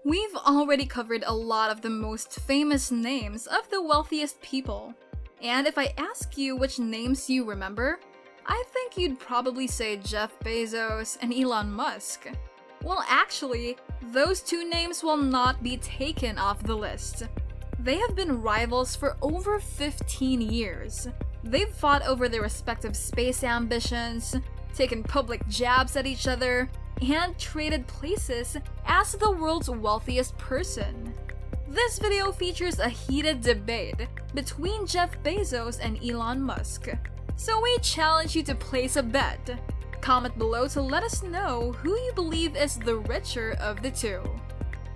We've already covered a lot of the most famous names of the wealthiest people. And if I ask you which names you remember, I think you'd probably say Jeff Bezos and Elon Musk. Well, actually, those two names will not be taken off the list. They have been rivals for over 15 years. They've fought over their respective space ambitions, taken public jabs at each other, and traded places as the world's wealthiest person. This video features a heated debate between Jeff Bezos and Elon Musk. So we challenge you to place a bet. Comment below to let us know who you believe is the richer of the two.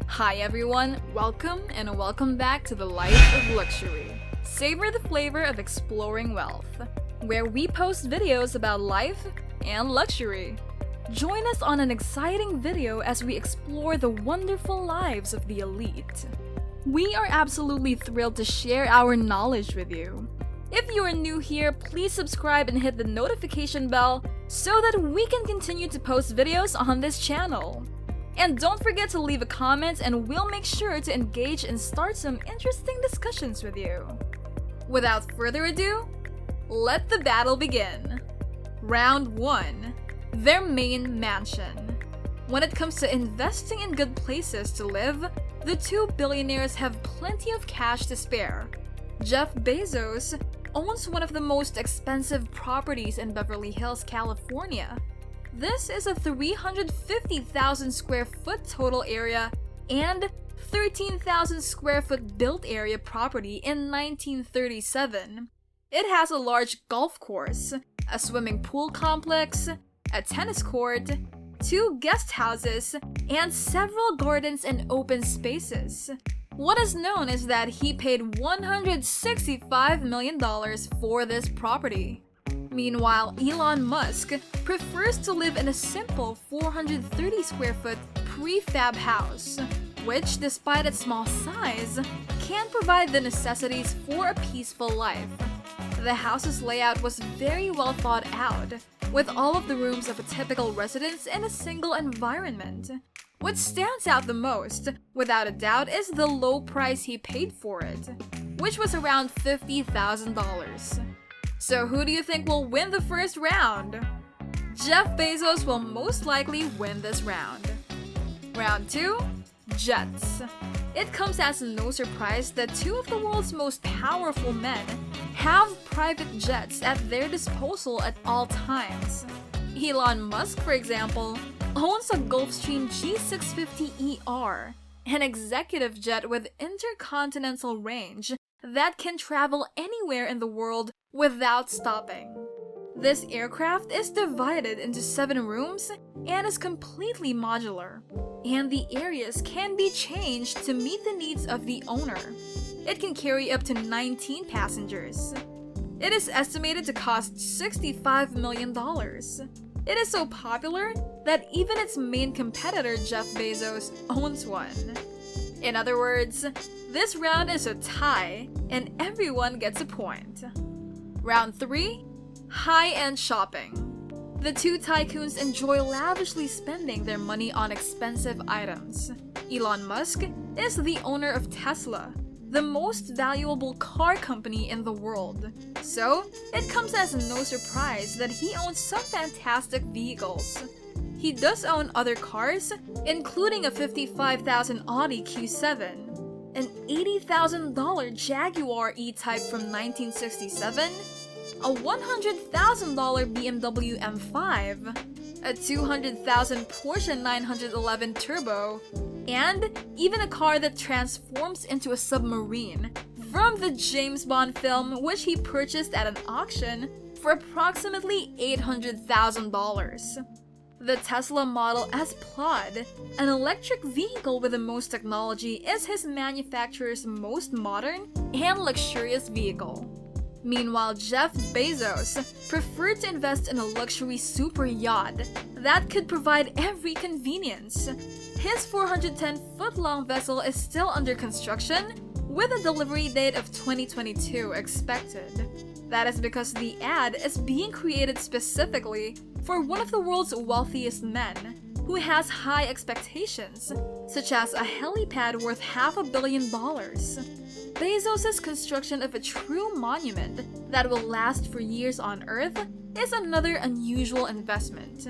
Hi everyone, welcome back to the Life of Luxury. Savor the flavor of exploring wealth, where we post videos about life and luxury. Join us on an exciting video as we explore the wonderful lives of the elite. We are absolutely thrilled to share our knowledge with you. If you are new here, please subscribe and hit the notification bell so that we can continue to post videos on this channel. And don't forget to leave a comment and we'll make sure to engage and start some interesting discussions with you. Without further ado, let the battle begin. Round 1. Their main mansion. When it comes to investing in good places to live, the two billionaires have plenty of cash to spare. Jeff Bezos owns one of the most expensive properties in Beverly Hills, California. This is a 350,000 square foot total area and 13,000 square foot built area property in 1937. It has a large golf course, a swimming pool complex, a tennis court, 2 guest houses, and several gardens and open spaces. What is known is that he paid $165 million for this property. Meanwhile, Elon Musk prefers to live in a simple 430 square foot prefab house, which, despite its small size, can provide the necessities for a peaceful life. The house's layout was very well thought out, with all of the rooms of a typical residence in a single environment. What stands out the most, without a doubt, is the low price he paid for it, which was around $50,000. So who do you think will win the first round? Jeff Bezos will most likely win this round. Round 2. Jets. It comes as no surprise that two of the world's most powerful men have private jets at their disposal at all times. Elon Musk, for example, owns a Gulfstream G650ER, an executive jet with intercontinental range that can travel anywhere in the world without stopping. This aircraft is divided into 7 rooms and is completely modular, and the areas can be changed to meet the needs of the owner. It can carry up to 19 passengers. It is estimated to cost $65 million. It is so popular that even its main competitor, Jeff Bezos, owns one. In other words, this round is a tie, and everyone gets a point. Round 3. High-end shopping. The two tycoons enjoy lavishly spending their money on expensive items. Elon Musk is the owner of Tesla, the most valuable car company in the world. So, it comes as no surprise that he owns some fantastic vehicles. He does own other cars, including a $55,000 Audi Q7, an $80,000 Jaguar E-Type from 1967, a $100,000 BMW M5, a $200,000 Porsche 911 Turbo, and even a car that transforms into a submarine from the James Bond film, which he purchased at an auction for approximately $800,000. The Tesla Model S Plaid, an electric vehicle with the most technology, is his manufacturer's most modern and luxurious vehicle. Meanwhile, Jeff Bezos preferred to invest in a luxury super yacht that could provide every convenience. His 410-foot-long vessel is still under construction, with a delivery date of 2022 expected. That is because the ad is being created specifically for one of the world's wealthiest men, who has high expectations, such as a helipad worth $500 million. Bezos' construction of a true monument that will last for years on Earth is another unusual investment.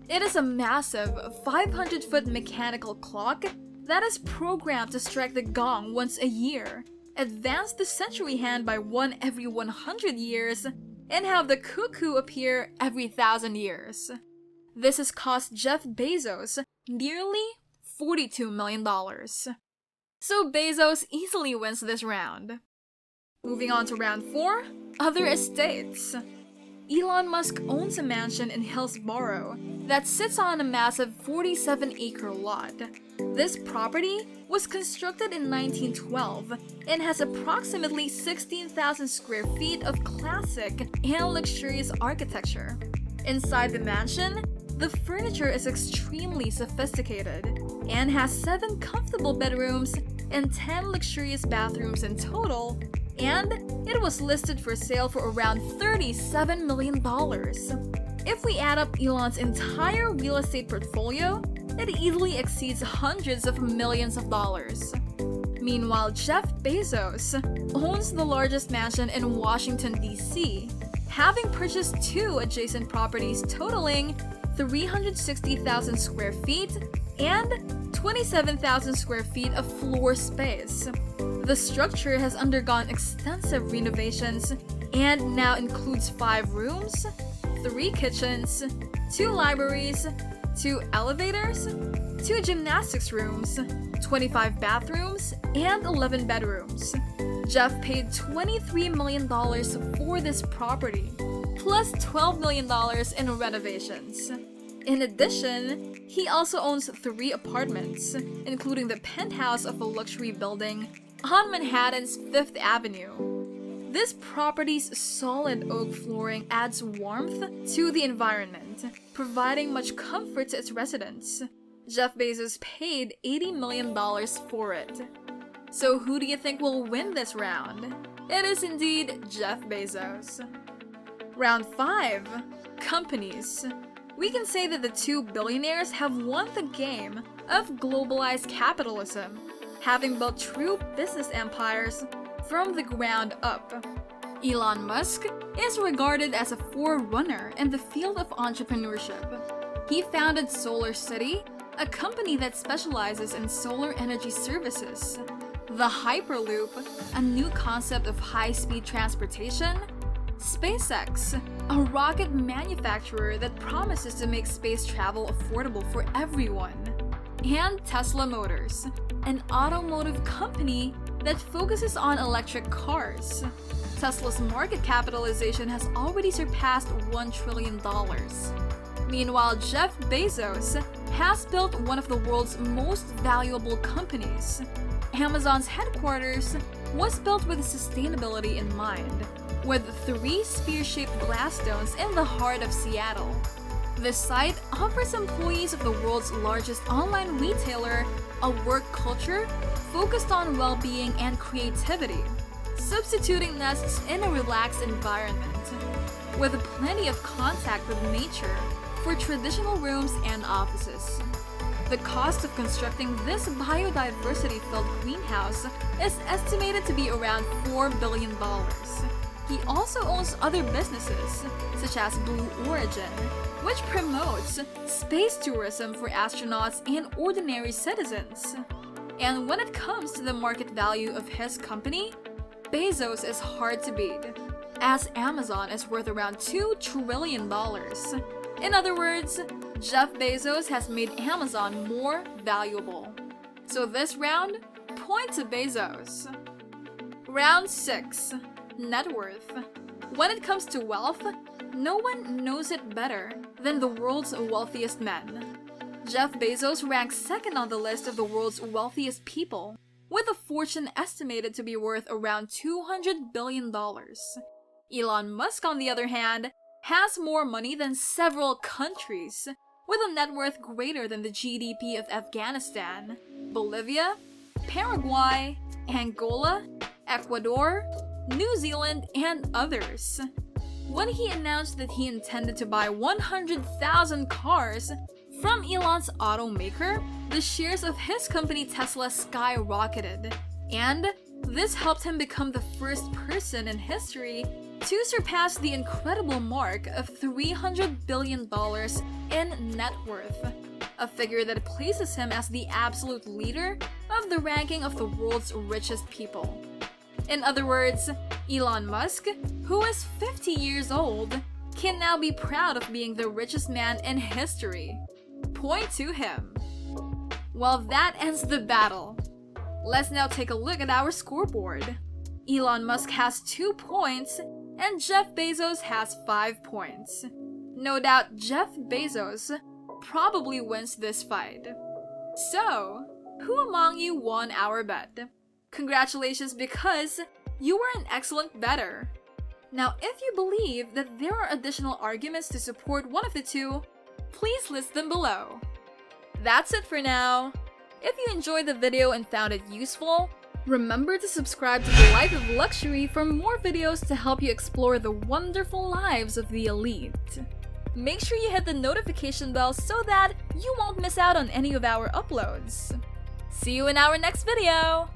It is a massive 500-foot mechanical clock that is programmed to strike the gong once a year, advance the century hand by one every 100 years, and have the cuckoo appear every 1,000 years. This has cost Jeff Bezos nearly $42 million. So Bezos easily wins this round. Moving on to round 4, other estates. Elon Musk owns a mansion in Hillsborough that sits on a massive 47-acre lot. This property was constructed in 1912 and has approximately 16,000 square feet of classic and luxurious architecture. Inside the mansion, the furniture is extremely sophisticated and has 7 comfortable bedrooms and 10 luxurious bathrooms in total, and it was listed for sale for around $37 million. If we add up Elon's entire real estate portfolio, it easily exceeds hundreds of millions of dollars. Meanwhile, Jeff Bezos owns the largest mansion in Washington, D.C., having purchased 2 adjacent properties totaling 360,000 square feet and 27,000 square feet of floor space. The structure has undergone extensive renovations and now includes 5 rooms, 3 kitchens, 2 libraries, 2 elevators, 2 gymnastics rooms, 25 bathrooms, and 11 bedrooms. Jeff paid $23 million for this property, plus $12 million in renovations. In addition, he also owns 3 apartments, including the penthouse of a luxury building on Manhattan's 5th Avenue. This property's solid oak flooring adds warmth to the environment, providing much comfort to its residents. Jeff Bezos paid $80 million for it. So who do you think will win this round? It is indeed Jeff Bezos. Round 5. Companies. We can say that the 2 billionaires have won the game of globalized capitalism, having built true business empires from the ground up. Elon Musk is regarded as a forerunner in the field of entrepreneurship. He founded SolarCity, a company that specializes in solar energy services, the Hyperloop, a new concept of high-speed transportation, SpaceX, a rocket manufacturer that promises to make space travel affordable for everyone, and Tesla Motors, an automotive company that focuses on electric cars. Tesla's market capitalization has already surpassed $1 trillion. Meanwhile, Jeff Bezos has built one of the world's most valuable companies. Amazon's headquarters was built with sustainability in mind, with 3 spear-shaped glass domes in the heart of Seattle. This site offers employees of the world's largest online retailer a work culture focused on well-being and creativity, substituting nests in a relaxed environment, with plenty of contact with nature for traditional rooms and offices. The cost of constructing this biodiversity-filled greenhouse is estimated to be around $4 billion. He also owns other businesses, such as Blue Origin, which promotes space tourism for astronauts and ordinary citizens. And when it comes to the market value of his company, Bezos is hard to beat, as Amazon is worth around $2 trillion. In other words, Jeff Bezos has made Amazon more valuable. So this round, point to Bezos. Round 6. Net worth. When it comes to wealth, no one knows it better than the world's wealthiest men. Jeff Bezos ranks second on the list of the world's wealthiest people, with a fortune estimated to be worth around $200 billion. Elon Musk, on the other hand, has more money than several countries, with a net worth greater than the GDP of Afghanistan, Bolivia, Paraguay, Angola, Ecuador, New Zealand, and others. When he announced that he intended to buy 100,000 cars From Elon's automaker, the shares of his company Tesla skyrocketed, and this helped him become the first person in history to surpass the incredible mark of $300 billion in net worth, a figure that places him as the absolute leader of the ranking of the world's richest people. In other words, Elon Musk, who is 50 years old, can now be proud of being the richest man in history. Point to him. Well, that ends the battle. Let's now take a look at our scoreboard. Elon Musk has 2 points, and Jeff Bezos has 5 points. No doubt Jeff Bezos probably wins this fight. So, who among you won our bet? Congratulations, because you were an excellent bettor. Now, if you believe that there are additional arguments to support one of the two, please list them below. That's it for now. If you enjoyed the video and found it useful, remember to subscribe to the Life of Luxury for more videos to help you explore the wonderful lives of the elite. Make sure you hit the notification bell so that you won't miss out on any of our uploads. See you in our next video!